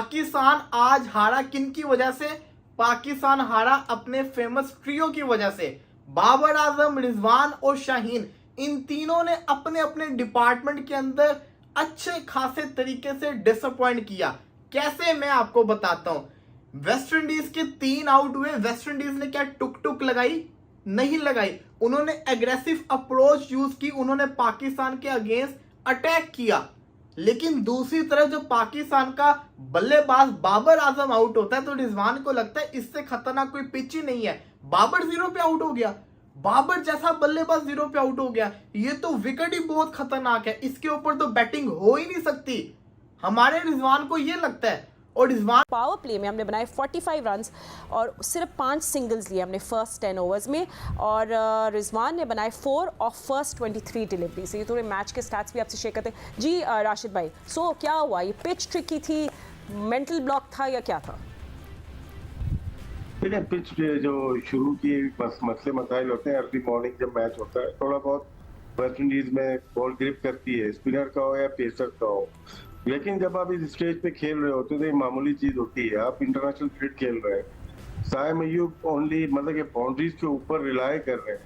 पाकिस्तान आज हारा किन की वजह से? पाकिस्तान हारा अपने फेमस ट्रियो की वजह से। बाबर आजम, रिजवान और शाहीन, इन तीनों ने अपने अपने डिपार्टमेंट के अंदर अच्छे खासे तरीके से डिसअपॉइंट किया। कैसे, मैं आपको बताता हूं। वेस्ट इंडीज के 3 आउट हुए। वेस्ट इंडीज ने क्या टुक टुक लगाई? नहीं लगाई। उन्होंने एग्रेसिव अप्रोच यूज की, उन्होंने पाकिस्तान के अगेंस्ट अटैक किया। लेकिन दूसरी तरफ जो पाकिस्तान का बल्लेबाज बाबर आजम आउट होता है तो रिजवान को लगता है इससे खतरनाक कोई पिच ही नहीं है। बाबर 0 पे आउट हो गया। बाबर जैसा बल्लेबाज 0 पे आउट हो गया। ये तो विकेट ही बहुत खतरनाक है, इसके ऊपर तो बैटिंग हो ही नहीं सकती। हमारे रिजवान को ये लगता है। और रिजवान पावर प्ले में हमने बनाए 45 रन्स और सिर्फ 5 सिंगल्स लिए हमने फर्स्ट 10 ओवर्स में, और रिजवान ने बनाए 4 ऑफ फर्स्ट 23 डिलीवरी से। ये थोड़े मैच के स्टैट्स भी आपसे शेयर करते हैं जी। राशिद भाई, सो क्या हुआ? ये पिच ट्रिकी थी, मेंटल ब्लॉक था या क्या था? देखिए, पिच जो शुरू की बस मसले मसाइल होते हैं अर्ली मॉर्निंग जब मैच होता है, थोड़ा बहुत वेस्ट इंडीज में बॉल ग्रिप करती है, स्पिनर का हो या पेसर का हो। लेकिन जब आप इस स्टेज पे खेल रहे होते हो तो ये मामूली चीज होती है। आप इंटरनेशनल क्रिकेट खेल रहे हैं, साइम अय्यूब ओनली मतलब कि बाउंड्रीज के ऊपर रिलाय कर रहे हैं,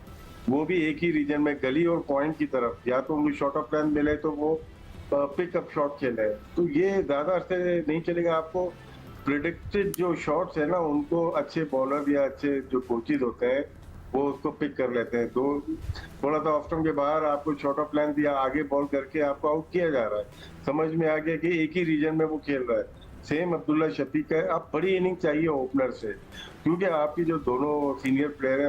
वो भी एक ही रीजन में गली और पॉइंट की तरफ। या तो उनको शॉर्ट ऑफ लेंथ मिले तो वो पिकअप शॉट खेले, तो ये ज्यादा अरसे नहीं चलेगा। आपको प्रिडिक्टेड जो शॉट्स है ना, उनको अच्छे बॉलर या अच्छे जो कोचेज होते हैं वो उसको पिक कर लेते हैं। तो थोड़ा सा ऑफ स्टंप के बाहर आपको शॉर्ट ऑफ लेंथ या आगे बॉल करके आपको आउट किया जा रहा है। समझ में आ गया कि एक ही रीजन में वो खेल रहा है। सेम अब्दुल्ला शफीक है। अब बड़ी इनिंग चाहिए ओपनर से, क्योंकि आपकी जो दोनों सीनियर प्लेयर है,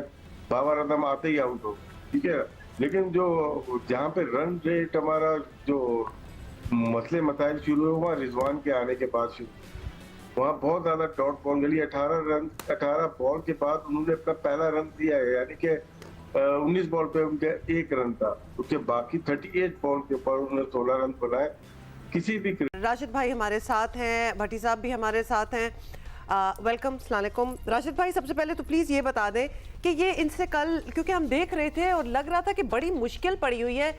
बाबर आजम आते ही आउट हो, ठीक है। लेकिन जो जहाँ पे रन रेट हमारा जो मसले मसाइल शुरू हुआ रिजवान के आने के बाद शुरू, वहाँ बहुत ज्यादा डॉट बॉल गली। 18 बॉल के बाद उन्होंने अपना पहला रन दिया है, यानी कि 19 बॉल पे उनके 1 रन था। उसके बाकी 38 बॉल के ऊपर उन्होंने 16 रन बनाए। किसी भी राशिद भाई हमारे साथ हैं, भट्टी साहब भी हमारे साथ हैं। वेलकम, अस्सलाम वालेकुम। राशिद भाई, सबसे पहले तो प्लीज़ ये बता दें कि ये इनसे कल, क्योंकि हम देख रहे थे और लग रहा था कि बड़ी मुश्किल पड़ी हुई है,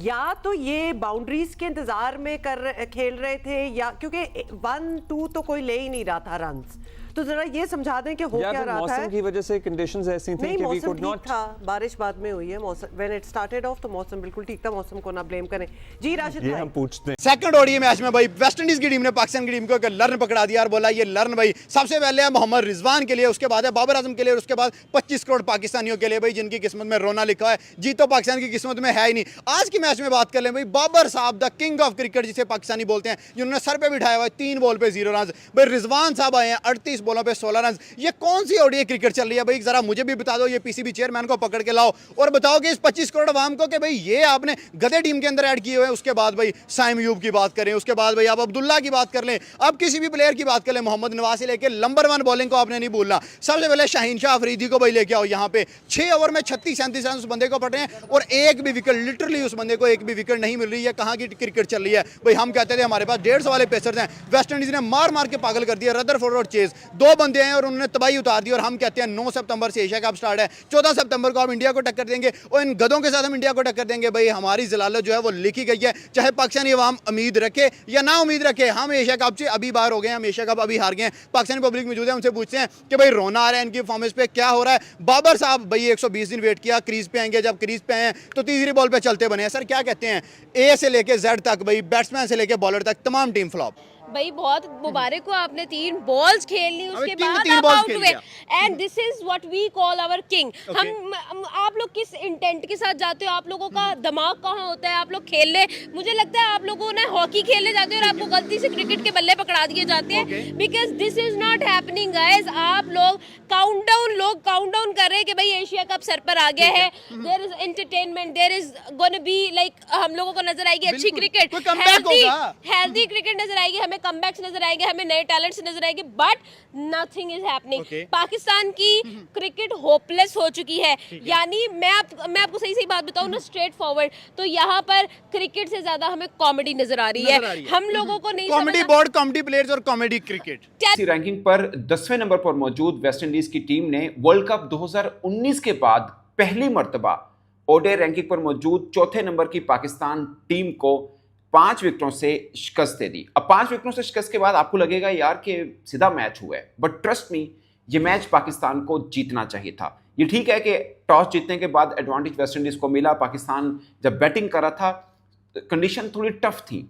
या तो ये बाउंड्रीज के इंतजार में खेल रहे थे, या क्योंकि 1-2 तो कोई ले ही नहीं रहा था रन्स। तो जरा ये समझा दें कि हो क्या रहा था। मौसम की वजह से कंडीशंस ऐसी थी कि वी कुड नॉट था, बारिश बाद में हुई है। मौसम व्हेन इट स्टार्टेड ऑफ तो मौसम बिल्कुल ठीक था, मौसम को ना ब्लेम करें जी। राशिद भाई, हम पूछते हैं सेकंड ओडीआई मैच में भाई वेस्ट इंडीज की टीम ने पाकिस्तान की टीम को एक लर्न पकड़ा दिया और बोला ये लर्न भाई सबसे पहले है मोहम्मद रिजवान के लिए, उसके बाद है बाबर आजम के लिए, और उसके बाद 25 करोड़ पाकिस्तानियों के लिए भाई जिनकी किस्मत में रोना लिखा है। जीत तो पाकिस्तान की किस्मत में है ही नहीं। आज की मैच में बात कर लें भाई, बाबर साहब द किंग ऑफ क्रिकेट जिसे पाकिस्तानी बोलते हैं, जिन्होंने सर पे बिठाया हुआ है 3 बॉल पे 0 रन। भाई रिजवान साहब आए हैं 38 बॉलों पे 16 रन। ये कौन सी ओडीआई क्रिकेट चल रही है भाई? जरा मुझे भी बता दो, ये पीसीबी चेयरमैन को पकड़ के लाओ और बताओ कि इस 25 करोड़ अवाम को कि भाई ये आपने गधे टीम के अंदर ऐड किए हुए हैं। उसके बाद भाई साइम अय्यूब की बात करें, उसके बाद भाई आप अब्दुल्ला की बात कर लें, अब किसी भी प्लेयर की बात कर लें, मोहम्मद नवाज से लेके नंबर 1 बॉलिंग को आपने नहीं भूलना। सबसे पहले शाहीन शाह अफरीदी को भाई लेके आओ यहाँ पे। 6 ओवर में 36-37 रन उस बंदे को पड़ रहे हैं और एक भी विकेट, लिटरली उस बंदे को एक भी विकेट नहीं मिल रही है। कहाँ की क्रिकेट चल रही है भाई? हम कहते थे हमारे पास 150 वाले पेसर्स हैं, वेस्ट इंडीज ने मार मार के पागल कर दिया। रदरफोर्ड और चेज 2 बंदे हैं और उन्होंने तबाही उतार दी। और हम कहते हैं 9 सितंबर से एशिया कप स्टार्ट है, 14 सितंबर को हम इंडिया को टक्कर देंगे और इन गधों के साथ हम इंडिया को टक्कर देंगे। भाई हमारी जलालत जो है वो लिखी गई है, चाहे पाकिस्तानी अवाम उम्मीद रखे या ना उम्मीद रखे। हम एशिया कप से अभी बाहर हो गए हैं, हम एशिया कप अभी हार गए हैं। पाकिस्तानी पब्लिक मौजूद है, उनसे पूछते हैं कि भाई रोना आ रहा है इनकी परफॉर्मेंस पे, क्या हो रहा है? बाबर साहब भाई 120 दिन वेट किया, क्रीज पे आएंगे, जब क्रीज पे आए तो तीसरी बॉल पे चलते बने हैं। सर क्या कहते हैं, ए से लेके जेड तक भाई, बैट्समैन से लेके बॉलर तक तमाम टीम फ्लॉप। भाई बहुत मुबारक को, आपने 3 बॉल्स खेल ली, उसके बाद आप आउट हुए, and this is what we call our king. हम आप लोग किस इंटेंट के साथ जाते हो? आप लोगों का दिमाग कहाँ होता है? आप लोग खेलने, मुझे लगता है आप लोगों ने हॉकी खेलने जाते हो और आपको गलती से क्रिकेट के बल्ले पकड़ा दिए जाते हैं, because this is not happening guys. आप लोग काउंटडाउन कर रहे हैं कि भाई एशिया कप सर पर आ गया है, there is entertainment, there is gonna be like, हम लोगों को नजर आएगी अच्छी क्रिकेट, हेल्दी क्रिकेट नजर आएगी, हमें कमबैक्स नजर आएंगे, हमें नए टैलेंट्स नजर आएंगे, but nothing is happening. Pakistan की क्रिकेट होपलेस हो चुकी है। यानी मैं आपको सही बात बताऊं ना, स्ट्रेट फॉरवर्ड, तो यहाँ पर क्रिकेट से ज्यादा हमें कॉमेडी नजर आ रही है। हम लोगों को नहीं, कॉमेडी बोर्ड, कॉमेडी प्लेयर्स और कॉमेडी क्रिकेट। रैंकिंग पर 10वें नंबर पर मौजूद वेस्ट इंडीज की टीम ने वर्ल्ड कप 2019 के बाद पहली मर्तबा ओडीआई रैंकिंग पर मौजूद 4थे नंबर की पाकिस्तान टीम को 5 विकेटों से शिकस्त दे दी। अब 5 विकेटों से शिकस्त के बाद आपको लगेगा यार कि सीधा मैच हुआ है, बट ट्रस्ट मी, ये मैच पाकिस्तान को जीतना चाहिए था। ये ठीक है कि टॉस जीतने के बाद एडवांटेज वेस्ट इंडीज को मिला। पाकिस्तान जब बैटिंग कर रहा था, कंडीशन थोड़ी टफ थी,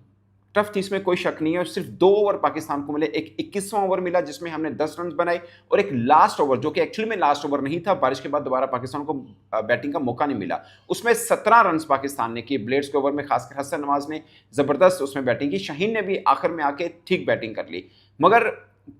इसमें कोई शक नहीं है। और सिर्फ 2 ओवर पाकिस्तान को मिले। एक 21वां ओवर मिला जिसमें हमने 10 रन बनाए, और एक लास्ट ओवर जो कि एक्चुअली में लास्ट ओवर नहीं था, बारिश के बाद दोबारा पाकिस्तान को बैटिंग का मौका नहीं मिला, उसमें 17 रन पाकिस्तान ने किए। ब्लेड्स के ओवर में खासकर हसन नवाज ने जबरदस्त उसमें बैटिंग की, शाहीन ने भी आखिर में आके ठीक बैटिंग कर ली, मगर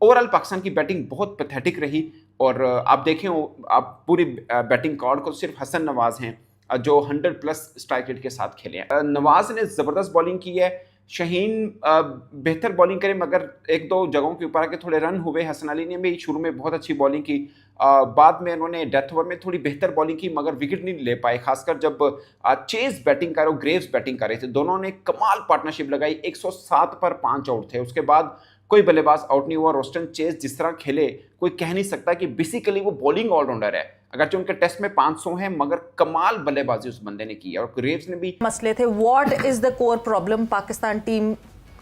ओवरऑल पाकिस्तान की बैटिंग बहुत पैथेटिक रही। और आप देखें, आप पूरी बैटिंग कार्ड को सिर्फ हसन नवाज हैं जो 100+ स्ट्राइक रेट के साथ खेले हैं। नवाज ने जबरदस्त बॉलिंग की है, शाहीन बेहतर बॉलिंग करे, मगर 1-2 जगहों के ऊपर आके थोड़े रन हुए। हसन अली ने भी शुरू में बहुत अच्छी बॉलिंग की, बाद में उन्होंने डेथ ओवर में थोड़ी बेहतर बॉलिंग की, मगर विकेट नहीं ले पाए। खासकर जब चेज बैटिंग कर रहे, ग्रेव्स बैटिंग कर रहे थे, दोनों ने कमाल पार्टनरशिप लगाई। 107 पर 5 आउट थे, उसके बाद कोई बल्लेबाज आउट नहीं हुआ। रोस्टन चेज जिस तरह खेले, कोई कह नहीं सकता कि बेसिकली वो बॉलिंग ऑलराउंडर है, अगरचे उनके टेस्ट में 500 है, मगर कमाल बल्लेबाजी उस बंदे ने की है। और ग्रेव्स ने भी मसले थे। What is the core problem? Pakistan team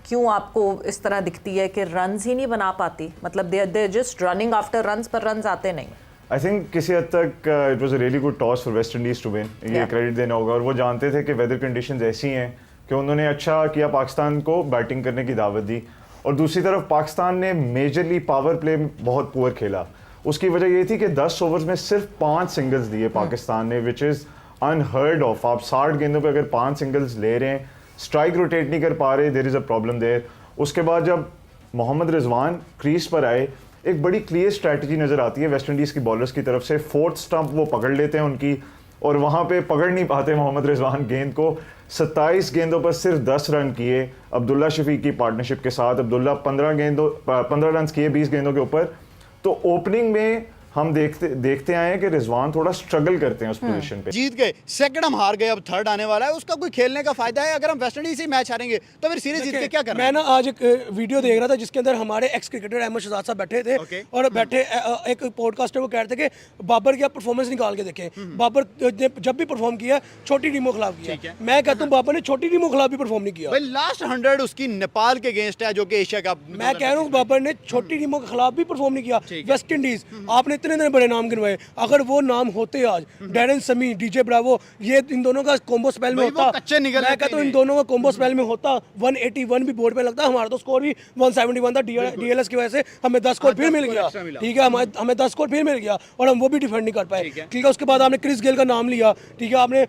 क्यों आपको इस तरह दिखती है कि रन्स ही नहीं बना पाती? मतलब they just running after runs, पर रन्स आते नहीं। आई थिंक किसी हद तक it was a really good toss for West Indies to win, ये क्रेडिट देना होगा। और वो जानते थे कि वेदर कंडीशंस ऐसी हैं कि उन्होंने अच्छा किया, पाकिस्तान को बैटिंग करने की दावत दी। और दूसरी तरफ पाकिस्तान ने मेजरली पावर प्ले बहुत पुअर खेला। उसकी वजह ये थी कि 10 ओवर्स में सिर्फ 5 सिंगल्स दिए पाकिस्तान ने, विच इज़ अनहर्ड ऑफ। आप 60 गेंदों पे अगर 5 सिंगल्स ले रहे हैं, स्ट्राइक रोटेट नहीं कर पा रहे, there is a problem there. उसके बाद जब मोहम्मद रिजवान क्रीज पर आए, एक बड़ी क्लियर स्ट्रैटेजी नज़र आती है वेस्ट इंडीज़ की बॉलर्स की तरफ से। 4th स्टंप वो पकड़ लेते हैं उनकी, और वहाँ पे पकड़ नहीं पाते मोहम्मद रिजवान गेंद को। 27 गेंदों पर सिर्फ 10 रन किए अब्दुल्ला शफीक की पार्टनरशिप के साथ। अब्दुल्ला 15 रन किए 20 गेंदों के ऊपर। तो ओपनिंग में हम देखते आए हैं कि रिजवान थोड़ा स्ट्रगल करते हैं उस पोजीशन पे। जीत गए, सेकंड हम हार गए, अब थर्ड आने वाला है, उसका कोई खेलने का फायदा है? अगर हम वेस्ट इंडीज से मैच हारेंगे तो फिर सीरीज जीत के क्या करना है? मैं ना आज एक वीडियो देख रहा था जिसके अंदर हमारे एक्स क्रिकेटर अहमद शहजाद साहब बैठे थे, और बैठे एक पॉडकास्टर वो कह रहे थे कि बाबर की आप परफॉर्मेंस निकाल के देखें। बाबर ने जब भी परफॉर्म किया छोटी टीमों के खिलाफ किया। मैं कहता हूँ बाबर ने छोटी टीमों के खिलाफ भी परफॉर्म नहीं किया। लास्ट 100 उसकी नेपाल के अगेंस्ट है, जो कि एशिया कप। मैं कह रहा हूँ बाबर ने छोटी टीमों के खिलाफ भी परफॉर्म नहीं किया। वेस्ट इंडीज आपने इतने बड़े नाम, अगर वो नाम होते आज, डैरेन समी, डीजे ब्रावो, ये इन दोनों का कॉम्बो स्पेल में होता, मैं कहता हूं इन दोनों का कॉम्बो स्पेल में होता, 181 भी बोर्ड पे लगता। हमारा तो स्कोर भी 171 था, डीएलएस की वजह से हमें 10 स्कोर फिर मिल गया। ठीक है, हमें 10 स्कोर फिर मिल गया और हम वो भी डिफेंड नहीं कर पाए। ठीक है, उसके बाद आपने क्रिस गेल का नाम लिया, ठीक है, आपने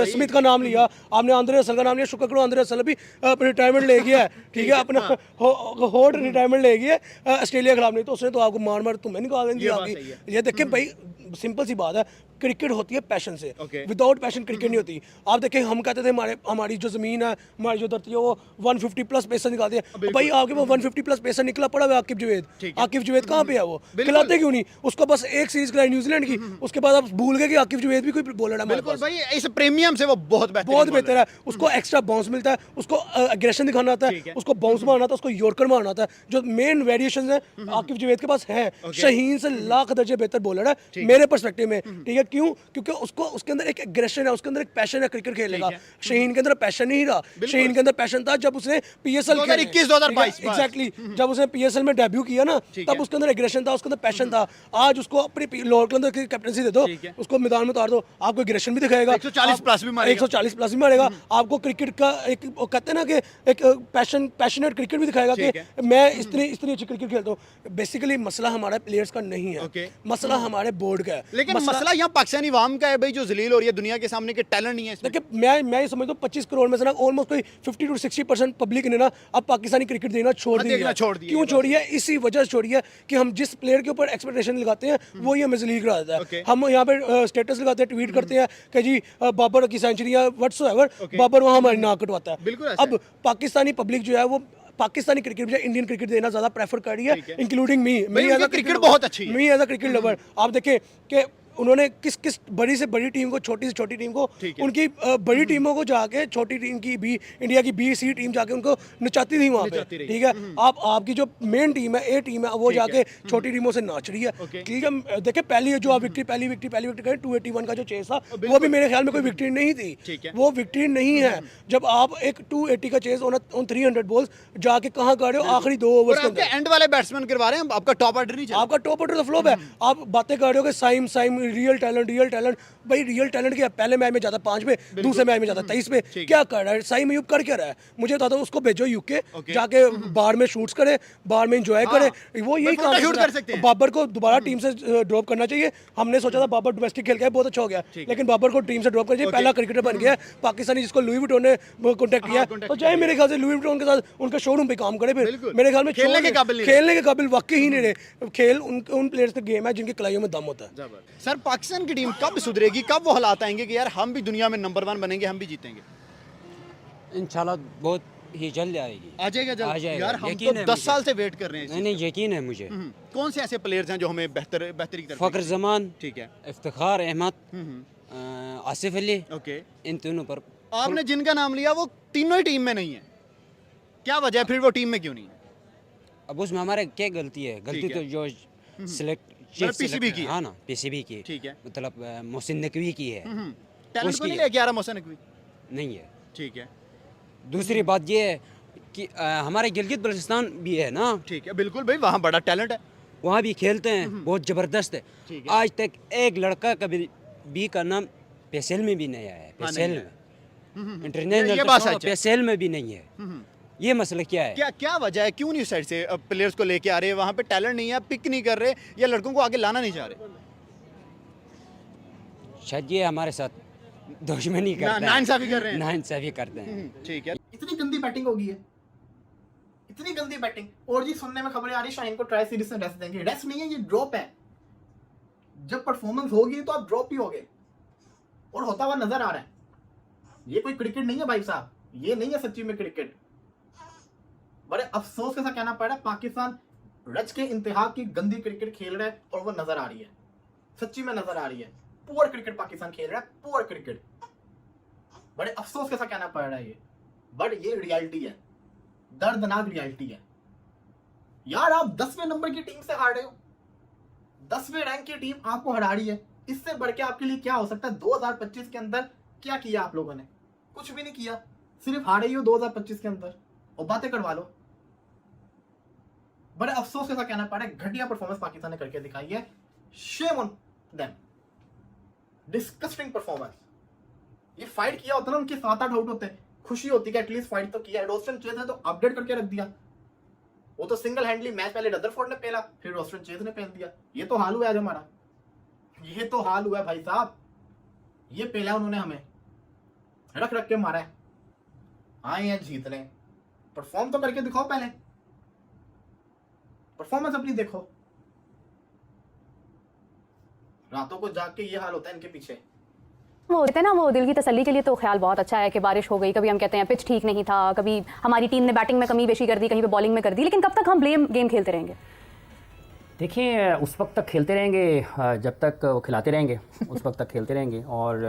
स्मिथ का नाम लिया, आपने आंद्रे रसल का नाम लिया। शुक्र करो आंद्रे रसल भी रिटायरमेंट ले गया है। ठीक है, अपना होल्ड रिटायरमेंट ले गया ऑस्ट्रेलिया के खिलाफ, नहीं तो उसने तो आपको मार तुम्हें निकाल देंगे। ये देखें भाई, सिंपल सी बात है, क्रिकेट होती है पैशन से, विदाउट पैशन क्रिकेट नहीं होती। आप देखें, हम कहते थे हमारी जो जमीन है, हमारी जो धरती है, वो 150+ पेसर निकालते हैं। भाई आपके वो 150+ पेसर निकला पड़ा है आकिब जवेद कहाँ पे है? वो खिलाते क्यों नहीं उसको? बस एक सीरीज खिलाई न्यूजीलैंड की, उसके बाद आप भूल गए कि आकिब जवेद भी कोई बॉलर है। बिल्कुल भाई, इस प्रीमियम से वो बहुत बेहतर है। उसको एक्स्ट्रा बाउंस मिलता है, उसको एग्रेशन दिखाना आता है, उसको बाउंस मारना आता है, उसको यॉर्कर मारना आता है। जो मेन वेरिएशंस हैं आकिब जवेद के पास है। शाहीन से लाख दर्जे बेहतर बॉलर है मेरे पर्सपेक्टिव में। ठीक है, क्यों? क्योंकि उसके अंदर एक एग्रेशन है, उसके अंदर एक पैशन है क्रिकेट खेलने का। शाहीन के अंदर पैशन नहीं रहा। शाहीन के अंदर पैशन था जब उसने पीएसएल 2021-2022 एग्जैक्टली जब उसने पीएसएल में डेब्यू किया ना, तब उसके अंदर एग्रेशन था, उसके अंदर पैशन था। आज उसको अपनी लोअर के अंदर कैप्टनसी दे दो, उसको मैदान में उतार दो, आपको एग्रेशन भी दिखाएगा, 140+ भी मारेगा। आपको क्रिकेट का एक कहते हैं ना कि एक पैशनेट क्रिकेट भी दिखाएगा कि मैं इतनी अच्छी क्रिकेट खेलता हूँ। बेसिकली मसला हमारे प्लेयर्स का नहीं है, मसला हमारे बोर्ड का है। लेकिन मसला यहाँ पाकिस्तानी अवाम का है भाई, जो जलील हो रही है दुनिया के सामने, के टैलेंट नहीं है। देखिए, मैं ये समझता हूँ 25 करोड़ में से ना ऑलमोस्ट कोई 50 to 60% पब्लिक ने ना अब पाकिस्तानी क्रिकेट देखना छोड़ दिया। क्यों छोड़ी है? इसी वजह से छोड़ी है कि हम जिस प्लेयर के ऊपर एक्सपेक्टेशन लगाते हैं वही हमें जलील करा देता है। हम यहाँ पे स्टेटस लगाते हैं, ट्वीट करते हैं कि जी बाबर की सेंचुरी या व्हाट्सएवर, बाबर वहाँ हमारी नाक कटवाता है। अब पाकिस्तानी पब्लिक जो है वो पाकिस्तानी क्रिकेट में इंडियन क्रिकेट देना ज्यादा प्रेफर कर रही है, इंक्लूडिंग मी। क्रिकेट बहुत अच्छी है, me as a cricket lover. आप देखें कि उन्होंने किस किस बड़ी से बड़ी टीम को, छोटी से छोटी टीम को, उनकी बड़ी टीमों को जाके छोटी टीम की भी, इंडिया की B-C टीम जाके उनको नचाती थी वहाँ पे, ठीक है। आप आपकी जो मेन टीम है, A टीम है, वो जाके छोटी टीमों से नाच रही है, ठीक है। देखिए पहली जो आप पहली विक्ट्री करें 281 का जो चेस था, वो भी मेरे ख्याल में कोई विक्ट्री नहीं थी, वो विक्ट्री नहीं है। जब आप एक 280 का चेस ऑन 300 बॉल्स जाके कहाँ कर रहे हो, आखिरी 2 ओवर के अंदर एंड वाले बैट्समैन करवा रहे हैं, आपका टॉप ऑर्डर नहीं चल रहा। आपका टॉप ऑर्डर तो फ्लॉप है। आप बातें कर रहे हो कि साइम रियल टैलेंट, भाई रियल टैलेंट क्या, पहले मैच में जाता 5 पे, दूसरे मैच में जाता 23 पे, क्या कर रहा है साइम अयूब, कर क्या रहा है? मुझे बता दो, उसको भेजो यूके, जाके बाहर में शूट्स करे, बाहर में एंजॉय करे, वो यही काम कर सकते हैं। बाबर को दोबारा टीम से ड्रॉप करना चाहिए। हमने सोचा था बाबर डोमेस्टिक खेल के बहुत अच्छा हो गया, लेकिन बाबर को टीम से ड्रॉप करना चाहिए। पहला क्रिकेटर बन गया पाकिस्तानी जिसको लुई विटोन ने कॉन्टेक्ट किया, तो चाहे मेरे ख्याल से लुई विटोन के साथ उनका शोरूम पे काम करे। फिर मेरे ख्याल में खेलने के काबिल वाकई ही नहीं रहे। खेल उन प्लेयर्स का गेम है जिनकी कलाइयों में दम होता है। सर पाकिस्तान की टीम कब सुधरेगी, कब वो हालात आएंगे कि यार हम भी दुनिया में नंबर 1 बनेंगे, हम भी जीतेंगे? इंशाल्लाह बहुत ही जल्द आएगी। आ जाएगा जल्द? आ जाएगा, यार हम यकीन तो है 10 मुझे। साल से वेट कर रहे हैं। नहीं यकीन है मुझे। कौन से ऐसे प्लेयर्स हैं जो हमें बेहतरी की तरफ? फखर जमान, ठीक है, इफ्तिखार अहमद, आसिफ अली, ओके। इन तीनों पर आपने जिनका नाम लिया वो तीनों ही टीम में नहीं है, क्या वजह है फिर वो टीम में क्यों नहीं है? अब उसमें हमारे क्या गलती है? गलती तो जो सिलेक्ट PCB की है। हाँ ना, PCB की, ठीक है, मतलब मोहसिन नकवी की है, टैलेंट को नहीं लेके आ रहा मोहसिन नकवी, नहीं है। ठीक है। दूसरी बात ये है कि हमारे गिलगित बल्चिस्तान भी है ना, ठीक है, बिल्कुल भाई, वहाँ बड़ा टैलेंट है, वहाँ भी खेलते हैं, बहुत ज़बरदस्त है। आज तक एक लड़का कभी बी का नाम पेसेल में भी नहीं आया है, पेसेल में इंटरनेशनल पेसेल में भी नहीं है। ये मसला क्या है? क्या वजह है, क्यों नहीं उस साइड से प्लेयर्स को लेके आ रहे? वहाँ पे टैलेंट नहीं है, पिक नहीं कर रहे, या लड़कों को आगे लाना नहीं चाह रहे? शायद ये हमारे साथ दुश्मनी करते हैं, नाइंसाफी कर रहे हैं, नाइंसाफी करते हैं। ठीक है। इतनी गंदी बैटिंग होगी है, इतनी गंदी बैटिंग। और जी सुनने में खबरें आ रही शाहीन को ट्राई सीरीज में रेस्ट देंगे। रेस्ट नहीं है, ये ड्रॉप है। जब परफॉर्मेंस होगी तो आप ड्रॉप ही होगे, और होता हुआ नजर आ रहा है। ये कोई क्रिकेट नहीं है भाई साहब, ये नहीं है सच्ची में क्रिकेट। बड़े अफसोस के साथ कहना पड़ रहा है, पाकिस्तान रज के इंतहा की गंदी क्रिकेट खेल रहा है, और वो नजर आ रही है, सच्ची में नजर आ रही है। पुअर क्रिकेट पाकिस्तान खेल रहा है, पुअर क्रिकेट। बड़े अफसोस के साथ कहना पड़ रहा है ये, बट ये रियलिटी है, दर्दनाक रियलिटी है। यार आप 10वें नंबर की टीम से हार रहे हो, 10वें रैंक की टीम आपको हरा रही है। इससे बढ़ के आपके लिए क्या हो सकता है? 2025 के अंदर क्या किया आप लोगों ने? कुछ भी नहीं किया, सिर्फ हारे ही हो 2025 के अंदर, और बातें करवा लो। बड़े अफसोस के साथ कहना पड़ रहा है, घटिया परफॉर्मेंस पाकिस्तान ने करके दिखाई है। Shame on them, disgusting performance. ये फाइट किया होता ना, उनके 7-8 आउट होते, खुशी होती कि एटलीस्ट फाइट तो किया है। रोस्टन चेज ने तो अपडेट करके रख दिया, वो तो सिंगल हैंडली मैच पहले रदरफोर्ड ने पहला, फिर रोस्टन चेज ने पहन दिया। ये तो हाल हुआ है आज हमारा, ये तो हाल हुआ है भाई साहब। ये पहला उन्होंने हमें रख के मारा है। आए हैं जीतने, परफॉर्म तो करके दिखाओ, पहले परफॉर्मेंस अपनी देखो। रातों को जाग के ये हाल होता है इनके पीछे। वो होते हैं ना, वो दिल की तसल्ली के लिए तो ख्याल बहुत अच्छा है कि बारिश हो गई। कभी हम कहते हैं पिच ठीक नहीं था, कभी हमारी टीम ने बैटिंग में कमी बेशी कर दी, कहीं पे बॉलिंग में कर दी, लेकिन कब तक हम ब्लेम गेम खेलते रहेंगे? देखिए, उस वक्त तक खेलते रहेंगे जब तक वो खिलाते रहेंगे, उस वक्त तक खेलते रहेंगे। और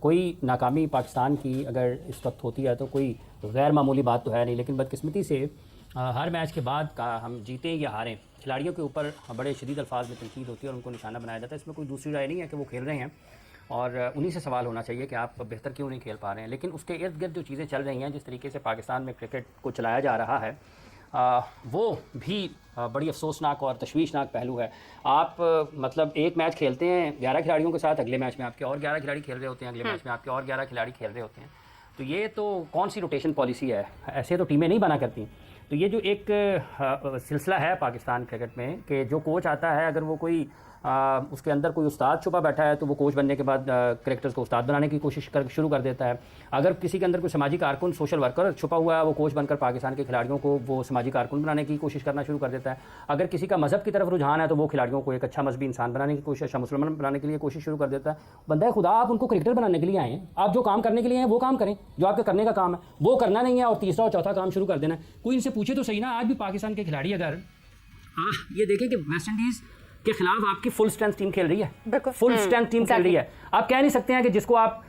कोई नाकामी पाकिस्तान की अगर इस वक्त होती है तो कोई गैर मामूली बात तो है नहीं, लेकिन बदकिस्मती से हर मैच के बाद का हम जीतें या हारें, खिलाड़ियों के ऊपर बड़े शदीद अल्फाज में तनकीद होती है और उनको निशाना बनाया जाता है। इसमें कोई दूसरी राय नहीं है कि वो खेल रहे हैं, और उन्हीं से सवाल होना चाहिए कि आप बेहतर क्यों नहीं खेल पा रहे हैं। लेकिन उसके इर्द गिर्द जो चीज़ें चल रही हैं, जिस तरीके से पाकिस्तान में क्रिकेट को चलाया जा रहा है, वो भी बड़ी अफसोसनाक और तशवीशनाक पहलू है। आप मतलब एक मैच खेलते हैं 11 खिलाड़ियों के साथ, अगले मैच में आपके और 11 खिलाड़ी खेल रहे होते हैं, अगले मैच में आपके और 11 खिलाड़ी खेल रहे होते हैं। तो ये तो कौन सी रोटेशन पॉलिसी है? ऐसे तो टीमें नहीं बना करती। तो ये जो एक सिलसिला है पाकिस्तान क्रिकेट में कि जो कोच आता है, अगर वो कोई उसके अंदर कोई उस्ताद छुपा बैठा है तो वो कोच बनने के बाद क्रिकेटर्स को उस्ताद बनाने की कोशिश शुरू कर देता है। अगर किसी के अंदर कोई समाजी कारकुन, सोशल वर्कर छुपा हुआ है, वो कोच बनकर पाकिस्तान के खिलाड़ियों को वो समाजी कारकुन बनाने की कोशिश करना शुरू कर देता है। अगर किसी का मज़हब की तरफ रुझान है तो वो खिलाड़ियों को एक अच्छा मजहबी इंसान बनाने की कोशिश, अच्छा मुसलमान बनाने के लिए कोशिश शुरू कर देता है। बंदा खुदा, आप उनको क्रिकेटर बनाने के लिए आए हैं, आप जो काम करने के लिए हैं वो काम करें, जो आपके करने का काम है वो करना नहीं है, और तीसरा और चौथा काम शुरू कर देना है। कोई इनसे पूछे तो सही ना, आज भी पाकिस्तान के खिलाड़ी अगर ये देखें कि वेस्ट इंडीज़ के खिलाफ आपकी फुल स्ट्रेंथ टीम खेल रही है, बिल्कुल फुल स्ट्रेंथ टीम खेल रही है। आप कह नहीं सकते हैं कि जिसको आप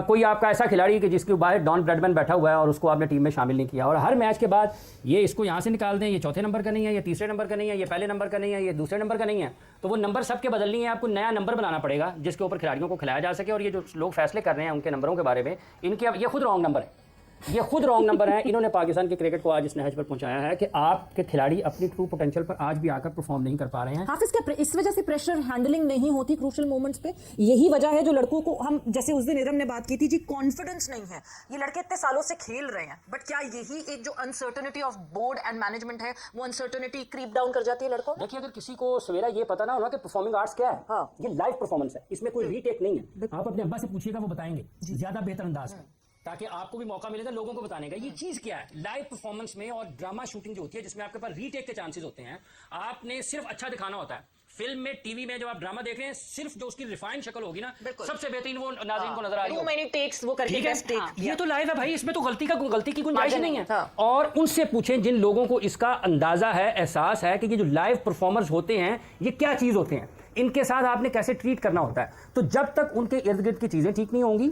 कोई आपका ऐसा खिलाड़ी कि जिसके बाहर डॉन ब्रैडमैन बैठा हुआ है और उसको आपने टीम में शामिल नहीं किया, और हर मैच के बाद ये इसको यहाँ से निकाल दें, ये चौथे नंबर का नहीं है, ये तीसरे नंबर का नहीं है, ये पहले नंबर का नहीं है, ये दूसरे नंबर का नहीं है, तो वो नंबर सबके बदलनी है। आपको नया नंबर बनाना पड़ेगा जिसके ऊपर खिलाड़ियों को खिलाया जा सके। और ये जो लोग फैसले कर रहे हैं उनके नंबरों के बारे में, इनके अब ये खुद रॉन्ग नंबर है, ये खुद रॉन्ग नंबर है। इन्होंने पाकिस्तान के क्रिकेट को आज इस नहज पर पहुंचाया है कि आपके खिलाड़ी अपनी ट्रू पोटेंशियल पर आज भी आकर परफॉर्म नहीं कर पा रहे हैं। हाफिज क्या इस वजह से प्रेशर हैंडलिंग नहीं होती क्रूशियल मोमेंट्स पे? यही वजह है जो लड़कों को, हम जैसे उस दिन इरम ने बात की थी जी, कॉन्फिडेंस नहीं है। ये लड़के इतने सालों से खेल रहे हैं, बट क्या यही एक जो uncertainty of board and management है, वो अनसर्टेनिटी क्रीप डाउन कर जाती है लड़कों? देखिए, अगर किसी को सवेरा ये पता ना होना कि परफॉर्मिंग आर्ट्स क्या है, हाँ, ये लाइव परफॉर्मेंस है, इसमें कोई रीटेक नहीं है। आप अपने अब्बा से पूछिएगा, वो बताएंगे ज्यादा बेहतर अंदाज में, ताकि आपको भी मौका मिलेगा लोगों को बताने का ये चीज क्या है। लाइव परफॉर्मेंस में और ड्रामा शूटिंग जो होती है, जिसमें आपके पास रीटेक के चांसेस होते हैं, आपने सिर्फ अच्छा दिखाना होता है। फिल्म में, टीवी में जब आप ड्रामा देख रहे हैं, सिर्फ जो उसकी रिफाइंड शक्ल होगी ना, सबसे बेहतरीन वो नाज़रीन को नजर आ रही है। 2 many takes वो करके बेस्ट टेक। ये तो लाइव है भाई, इसमें तो गलती की गुंजाइश नहीं है। और उनसे पूछें जिन लोगों को इसका अंदाजा है, एहसास है कि ये जो लाइव परफॉर्मर्स होते हैं ये क्या चीज होते हैं, इनके साथ आपने कैसे ट्रीट करना होता है। तो जब तक उनके इर्द गिर्द की चीजें ठीक नहीं होंगी,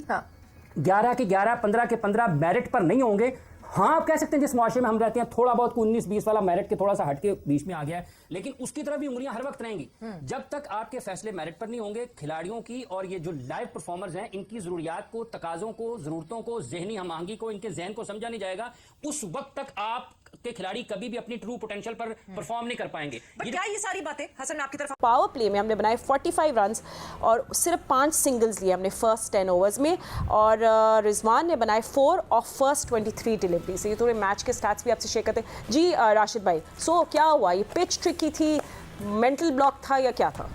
11 के 11, 15 के 15 मेरिट पर नहीं होंगे। हाँ, आप कह सकते हैं जिस मुआशरे में हम रहते हैं थोड़ा बहुत 19-20 वाला मेरिट के थोड़ा सा हट के बीच में आ गया है, लेकिन उसकी तरफ भी उंगलियां हर वक्त रहेंगी। जब तक आपके फैसले मेरिट पर नहीं होंगे, खिलाड़ियों की और ये जो लाइव परफॉर्मर्स हैं इनकी जरूरियात को, तकाजों को, जरूरतों को, जहनी हम आहंगी को, इनके जहन को समझा नहीं जाएगा, उस वक्त तक आप के खिलाड़ी कभी भी अपनी ट्रू पोटेंशियल पर परफॉर्म नहीं कर पाएंगे। क्या ये सारी बातें हसन आपकी तरफ? पावर प्ले में हमने बनाए 45 रन्स और सिर्फ 5 सिंगल्स लिए हमने फर्स्ट 10 ओवर्स में, और रिजवान ने बनाए 4 ऑफ फर्स्ट 23 डिलीवरी से। ये थोड़े मैच के स्टैट्स भी आपसे शेयर करते हैं जी। राशिद भाई, सो क्या हुआ, ये पिच ट्रिकी थी, मेंटल ब्लॉक था या क्या था?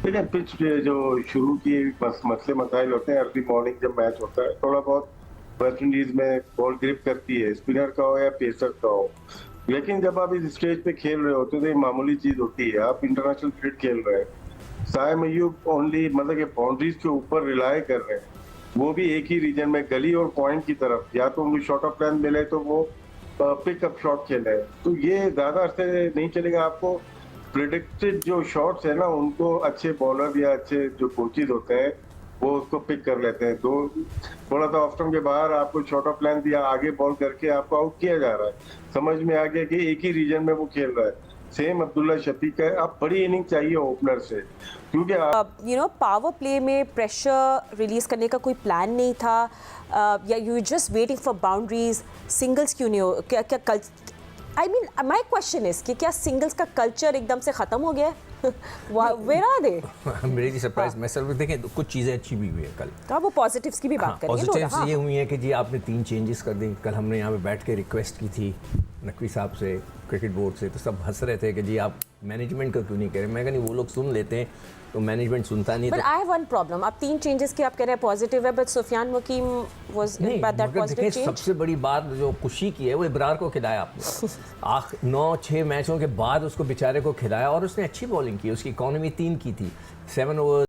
देखिए, पिच जो शुरू की मसले मसाइल होते हैं अर्ली मॉर्निंग जब मैच होता है, थोड़ा बहुत वेस्ट इंडीज में बॉल ग्रिप करती है, स्पिनर का हो या पेसर का हो। लेकिन जब आप इस स्टेज पे खेल रहे होते हो तो ये मामूली चीज होती है, आप इंटरनेशनल क्रिकेट खेल रहे हैं। साइम अय्यूब ओनली मतलब कि बाउंड्रीज के ऊपर रिलाय कर रहे हैं, वो भी एक ही रीजन में, गली और पॉइंट की तरफ। या तो उनको शॉर्ट ऑफ लेंथ मिले तो वो पिकअप शॉट खेले, तो ये ज्यादा अरसे नहीं चलेगा। आपको प्रिडिक्टेड जो शॉट्स है ना, उनको अच्छे बॉलर या अच्छे जो कोचेज होते हैं वो उसको पिक कर लेते हैं। थोड़ा सा ऑफ स्टंप के बाहर आपको शॉर्ट ऑफ लेंथ या आगे बॉल करके आपको आउट किया जा रहा है, समझ में आ गया कि एक ही रीजन में वो खेल रहा है। सेम अब्दुल्ला शफीक है, अब बड़ी इनिंग चाहिए ओपनर से, क्योंकि पावर प्ले में प्रेशर रिलीज करने का कोई प्लान नहीं था, या you just waiting for boundaries? Singles क्यों नहीं हो, क्या I mean my question is कि क्या सिंगल्स का कल्चर एकदम से खत्म हो गया है? Where are they? मेरी सरप्राइज मैं सर देखें, कुछ चीज़ें अच्छी भी हुई है कल। तो आप वो पॉजिटिव्स की भी बात करेंगे। पॉजिटिव्स ये हुई है कि जी आपने 3 चेंजेस कर दी। कल हमने यहाँ पे बैठ के रिक्वेस्ट की थी नकवी साहब से, क्रिकेट बोर्ड से, तो सब हंस रहे थे कि जी आप मैनेजमेंट का क्यों नहीं कह रहे। मैं कहनी वो लोग सुन लेते हैं तो मैनेजमेंट सुनता नहीं। But I have one problem, आप 3 चेंजेस के आप कह रहे हैं पॉजिटिव है, but Sufiyan Muqeem was in that positive change. सबसे बड़ी बात जो खुशी की है वो इब्रार को खिलाया आपने। 9-6 मैचों के बाद उसको बेचारे को खिलाया और उसने अच्छी बॉलिंग की, उसकी इकॉनमी 3 की थी, 7 ओवर